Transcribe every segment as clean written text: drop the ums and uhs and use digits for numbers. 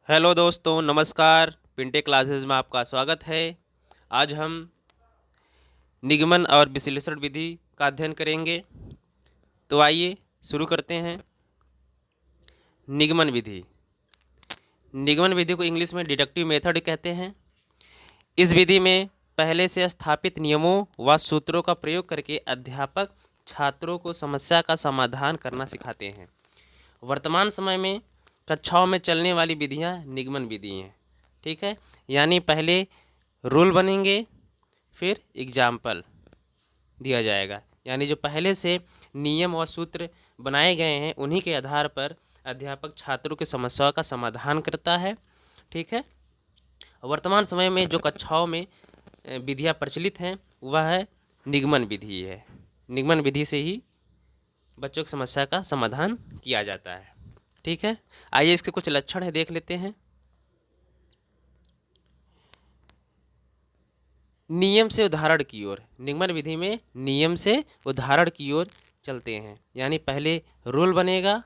Hello दोस्तों, नमस्कार। पिंटे classes में आपका स्वागत है। आज हम निगमन और विश्लेषण विधि का अध्ययन करेंगे। तो आइए शुरू करते हैं। निगमन विधि। निगमन विधि को इंग्लिश में डिडक्टिव मेथड कहते हैं। इस विधि में पहले से स्थापित नियमों व सूत्रों का प्रयोग करके अध्यापक छात्रों को समस्या का समाधान करना सिखाते हैं। वर्तमान समय में कक्षाओं में चलने वाली विधियां निगमन विधि हैं। ठीक है, यानी पहले रूल बनेंगे, फिर एग्जाम्पल दिया जाएगा। यानी जो पहले से नियम व सूत्र बनाए गए हैं उन्हीं के आधार पर अध्यापक छात्रों की समस्याओं का समाधान करता है। ठीक है, वर्तमान समय में जो कक्षाओं में विधियाँ प्रचलित हैं वह है निगमन विधि है। निगमन विधि से ही बच्चों की समस्या का समाधान किया जाता है। ठीक है, आइए इसके कुछ लक्षण है देख लेते हैं। नियम से उदाहरण की ओर। निगमन विधि में नियम से उदाहरण की ओर चलते हैं, यानी पहले रूल बनेगा,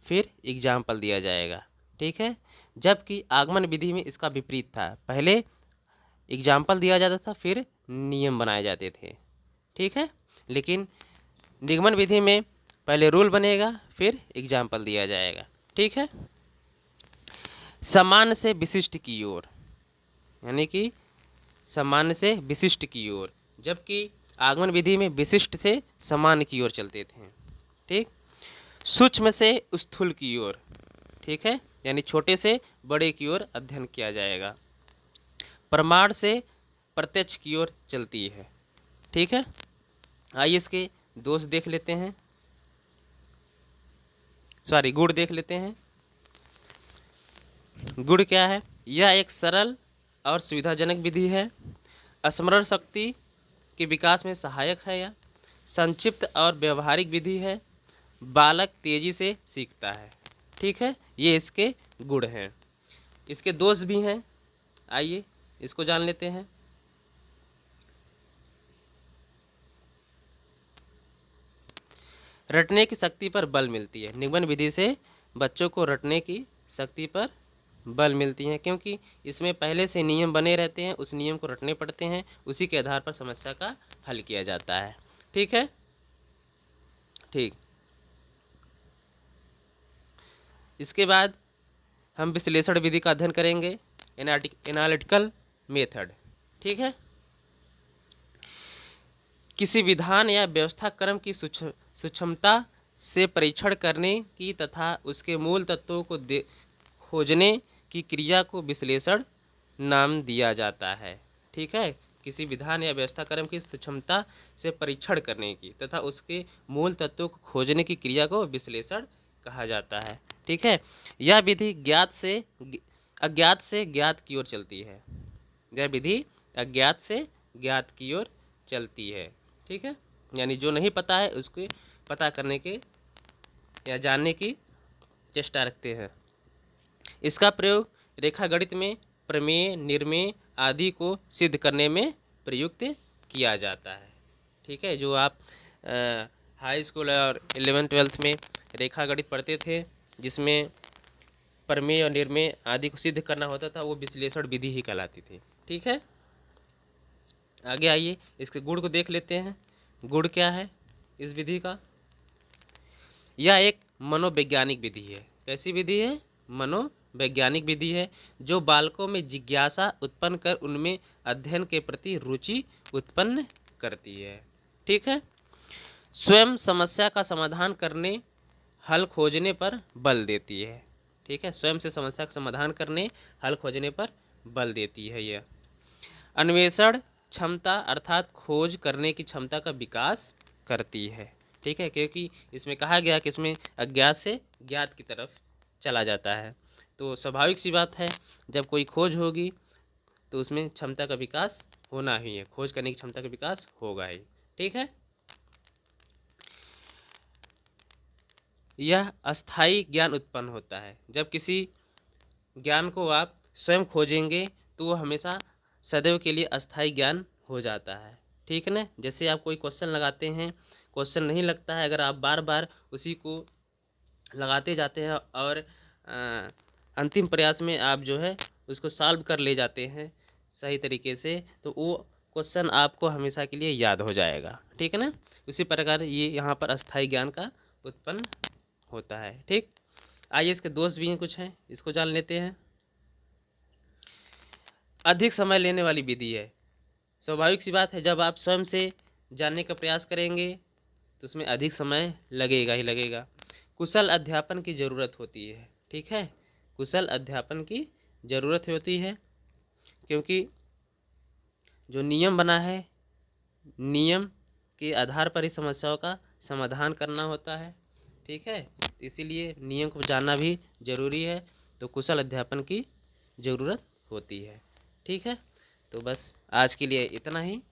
फिर एग्जाम्पल दिया जाएगा। ठीक है, जबकि आगमन विधि में इसका विपरीत था। पहले एग्जाम्पल दिया जाता था, फिर नियम बनाए जाते थे। ठीक है, लेकिन निगमन विधि में पहले रूल बनेगा, फिर एग्जाम्पल दिया जाएगा। ठीक है, सामान्य से विशिष्ट की ओर, यानी कि सामान्य से विशिष्ट की ओर, जबकि आगमन विधि में विशिष्ट से सामान्य की ओर चलते थे। ठीक, सूक्ष्म से स्थूल की ओर। ठीक है, यानी छोटे से बड़े की ओर अध्ययन किया जाएगा। प्रमाण से प्रत्यक्ष की ओर चलती है। ठीक है, आइए इसके दोष देख लेते हैं, गुण देख लेते हैं। गुण क्या है? यह एक सरल और सुविधाजनक विधि है। स्मरण शक्ति के विकास में सहायक है। यह संक्षिप्त और व्यवहारिक विधि है। बालक तेजी से सीखता है। ठीक है, ये इसके गुण हैं। इसके दोष भी हैं, आइए इसको जान लेते हैं। रटने की शक्ति पर बल मिलती है। निगमन विधि से बच्चों को रटने की शक्ति पर बल मिलती है, क्योंकि इसमें पहले से नियम बने रहते हैं, उस नियम को रटने पड़ते हैं, उसी के आधार पर समस्या का हल किया जाता है। ठीक है, ठीक। इसके बाद हम विश्लेषण विधि का अध्ययन करेंगे, एनालिटिकल मेथड। ठीक है, किसी विधान या व्यवस्था क्रम की सूक्ष्मता से परीक्षण करने की तथा उसके मूल तत्वों को खोजने की क्रिया को विश्लेषण नाम दिया जाता है। ठीक है, किसी विधान या व्यवस्था क्रम की सूक्ष्मता से परीक्षण करने की तथा उसके मूल तत्वों को खोजने की क्रिया को विश्लेषण कहा जाता है। ठीक है, यह विधि अज्ञात से ज्ञात की ओर चलती है। यह विधि अज्ञात से ज्ञात की ओर चलती है। ठीक है, यानी जो नहीं पता है उसको पता करने के या जानने की चेष्टा रखते हैं। इसका प्रयोग रेखा गणित में प्रमेय, निर्मेय आदि को सिद्ध करने में प्रयुक्त किया जाता है। ठीक है, जो आप हाई स्कूल और 11th-12th में रेखा गणित पढ़ते थे, जिसमें प्रमेय और निर्मेय आदि को सिद्ध करना होता था, वो विश्लेषण विधि ही कहलाती थी। ठीक है, आगे आइए इसके गुण को देख लेते हैं। गुण क्या है इस विधि का? यह एक मनोवैज्ञानिक विधि है। कैसी विधि है? मनोवैज्ञानिक विधि है, जो बालकों में जिज्ञासा उत्पन्न कर उनमें अध्ययन के प्रति रुचि उत्पन्न करती है। ठीक है, स्वयं समस्या का समाधान करने, हल खोजने पर बल देती है। ठीक है, स्वयं से समस्या का समाधान करने, हल खोजने पर बल देती है। यह अन्वेषण क्षमता अर्थात खोज करने की क्षमता का विकास करती है। ठीक है, क्योंकि इसमें कहा गया कि इसमें अज्ञात से ज्ञात की तरफ चला जाता है, तो स्वाभाविक सी बात है, जब कोई खोज होगी तो उसमें क्षमता का विकास होना ही है, खोज करने की क्षमता का विकास होगा ही। ठीक है, यह अस्थाई ज्ञान उत्पन्न होता है। जब किसी ज्ञान को आप स्वयं खोजेंगे तो वो हमेशा सदैव के लिए अस्थाई ज्ञान हो जाता है। ठीक है ना, जैसे आप कोई क्वेश्चन लगाते हैं, क्वेश्चन नहीं लगता है, अगर आप बार बार उसी को लगाते जाते हैं और अंतिम प्रयास में आप जो है उसको सॉल्व कर ले जाते हैं सही तरीके से, तो वो क्वेश्चन आपको हमेशा के लिए याद हो जाएगा। ठीक है ना। उसी प्रकार ये यहाँ पर अस्थायी ज्ञान का उत्पन्न होता है। ठीक, आइए इसके दोष भी हैं कुछ हैं, इसको जान लेते हैं। अधिक समय लेने वाली विधि है। स्वाभाविक सी बात है, जब आप स्वयं से जानने का प्रयास करेंगे तो उसमें अधिक समय लगेगा ही लगेगा। कुशल अध्यापन की ज़रूरत होती है। ठीक है, कुशल अध्यापन की ज़रूरत होती है, क्योंकि जो नियम बना है, नियम के आधार पर ही समस्याओं का समाधान करना होता है। ठीक है, तो इसीलिए नियम को जानना भी ज़रूरी है, तो कुशल अध्यापन की ज़रूरत होती है। ठीक है, तो बस आज के लिए इतना ही।